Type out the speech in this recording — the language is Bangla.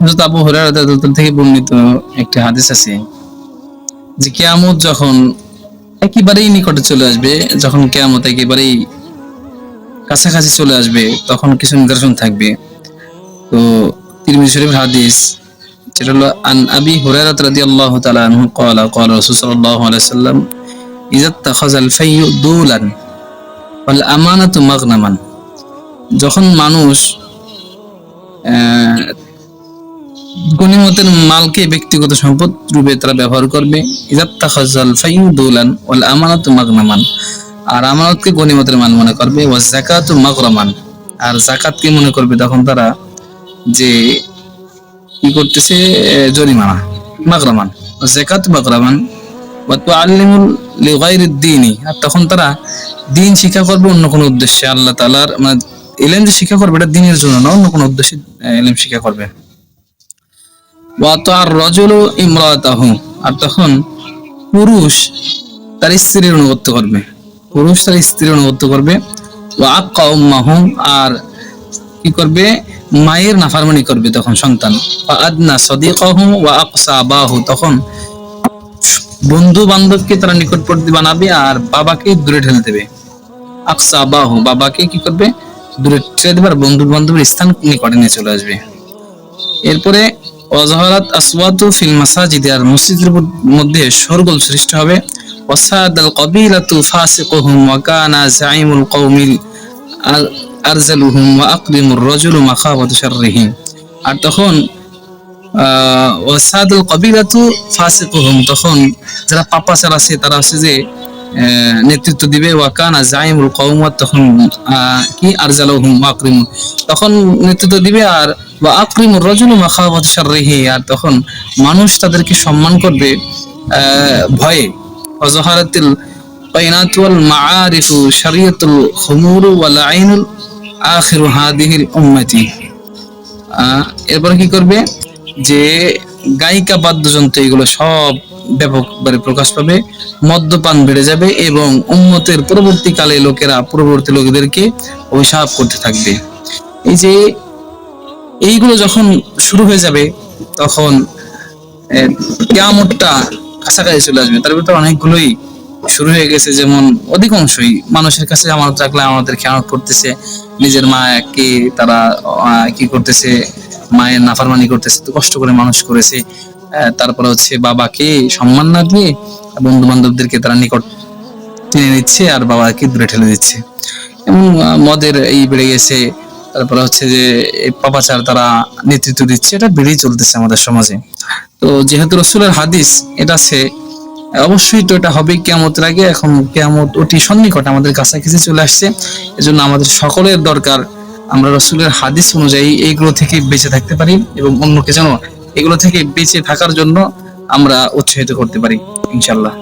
হযরত আবু হুরায়রা রাদিয়াল্লাহু থেকে বর্ণিত একটি হাদিস আছে যে কিয়ামত যখন একেবারেই নিকটে চলে আসবে, যখন কিয়ামত একেবারেই কাছাকাছি চলে আসবে, তখন কিছু নিদর্শন থাকবে। তো তিরমিজি শরীফের হাদিস, যেটা হলো আন আবি হুরায়রা রাদিয়াল্লাহু তাআলা আনহু قال قال রাসূল সাল্লাল্লাহু আলাইহি ওয়াসাল্লাম ইযা তাখাযাল ফাইয়ু দুলান ওয়াল আমানাতু মাগনামান। যখন মানুষ গনিমতের মালকে ব্যক্তিগত সম্পদ রূপে তারা ব্যবহার করবে, ইযা তাখাযাল ফাইয়ু দুলান ওয়াল আমানাতু মাগনামান, আর আমানতকে গনিমতের মাল মনে করবে, ওয়া যাকাতু মাগরামান, আর যাকাতকে মনে করবে তখন তারা যে কি করতেছে, জরিমানা। মাগরামান যাকাত মাগরামান ওয়া তুআল্লিমু লিগাইরিদ দীনি, আর তখন তারা দ্বীন শিক্ষা করবে অন্য কোনো উদ্দেশ্যে, আল্লাহ তাআলার মানে ইলম যে শিক্ষা করবে এটা দ্বীনের জন্য না, অন্য কোনো উদ্দেশ্যে ইলম শিক্ষা করবে। ওয়া তা'আর রাজুলু ইমরাতাহু, আর তখন পুরুষ তার স্ত্রীর অনুগত্য করবে, পুরুষ তার স্ত্রীর অনুগত্য করবে। ওয়া আক্কা উম্মাহু, আর কি করবে, মায়ের নাফরমানি করবে তখন সন্তান। ওয়া আদনা সাদিকাহু ওয়া আকসা আবাহু, তখন বন্ধু বান্ধবকে তারা নিকটবর্তী বানাবে আর বাবাকে দূরে ঠেলে দেবে। আকসা আবাহু, বাবাকে কি করবে, দূরে ঠেলে দেবে আর বন্ধু বান্ধবের স্থান নিকটে নিয়ে চলে আসবে। এরপরে ওয়াজহারাত আসওয়াতু ফিল মাসাজিদ, আর মসজিদের মধ্যে শোরগোল সৃষ্টি হবে। ওয়াসাদাল কাবিলাতু ফাসিকুহুম ওয়া কানা জাইমুল কওমিল আরজালুহুম ওয়া আকরিমুর রাজুলু মাখাবাতু শাররিহি, আর তখন ওয়াসাদাল কাবিলাতু ফাসিকুহুম, তখন যারা পাপাচার আছে তারা আছে যে নেতৃত্ব দিবে। ওয়া কানা জাইমুল কওম, তখন কি আরজালুহুম ওয়া আকরিমু, তখন নেতৃত্ব দিবে। আর ওয়া আকরিমুর রাজুলু মাখাবাতু শাররিহি, আর তখন মানুষ তাদেরকে সম্মান করবে ভয়ে। ওয়াজহারাতিল বাইনাতু ওয়াল মাআরিফু শারিয়াতুল খুমুরু ওয়াল আইনুল আখিরু হাদিহিল উম্মতি। এরপরে কি করবে, যে গায়িকা বাদ্যযন্ত্র এগুলো সব ব্যাপকভাবে প্রকাশ পাবে, মদ্যপান বেড়ে যাবে এবং উম্মতের পরবর্তীকালে লোকেরা পরবর্তী লোকদেরকে অভিশাপ করতে থাকবে। এই যে এইগুলো যখন শুরু হয়ে যাবে, তখন কিয়ামতটা কাছাকাছি চলে আসবে। তার ভিতরে অনেকগুলোই শুরু হয়ে গেছে, যেমন অধিকাংশই মানুষের কাছে আমানত রাখলে আমাদের খেয়ানত করতেছে, নিজের মাকে তারা কি করতেছে, মায়ের নাফরমানি করতেছে, তো কষ্ট করে মানুষ করেছে। তারপরে হচ্ছে বাবাকে সম্মান না দিয়ে বন্ধু বান্ধবদেরকে তারা নিকট টেনে নিচ্ছে আর বাবাকে দূরে ঠেলে দিচ্ছে। এবং মদের এই বেড়ে গেছে, তারপরে হচ্ছে যে পাপাচার তারা নেতৃত্ব দিচ্ছে, এটা বেড়েই চলতেছে আমাদের সমাজে। তো যেহেতু রাসূলের হাদিস এটা আছে, অবশ্যই তো এটা হবে কিয়ামতের আগে। এখন কিয়ামত অতি সন্নিকট, আমাদের কাছাকাছি চলে আসছে। এজন্য আমাদের সকলের দরকার আমরা রাসূলের হাদিস অনুযায়ী এইগুলো থেকে বেঁচে থাকতে পারি এবং অন্যকে যেন এগুলো থেকে বেঁচে থাকার জন্য আমরা উৎসাহিত করতে পারি ইনশাআল্লাহ।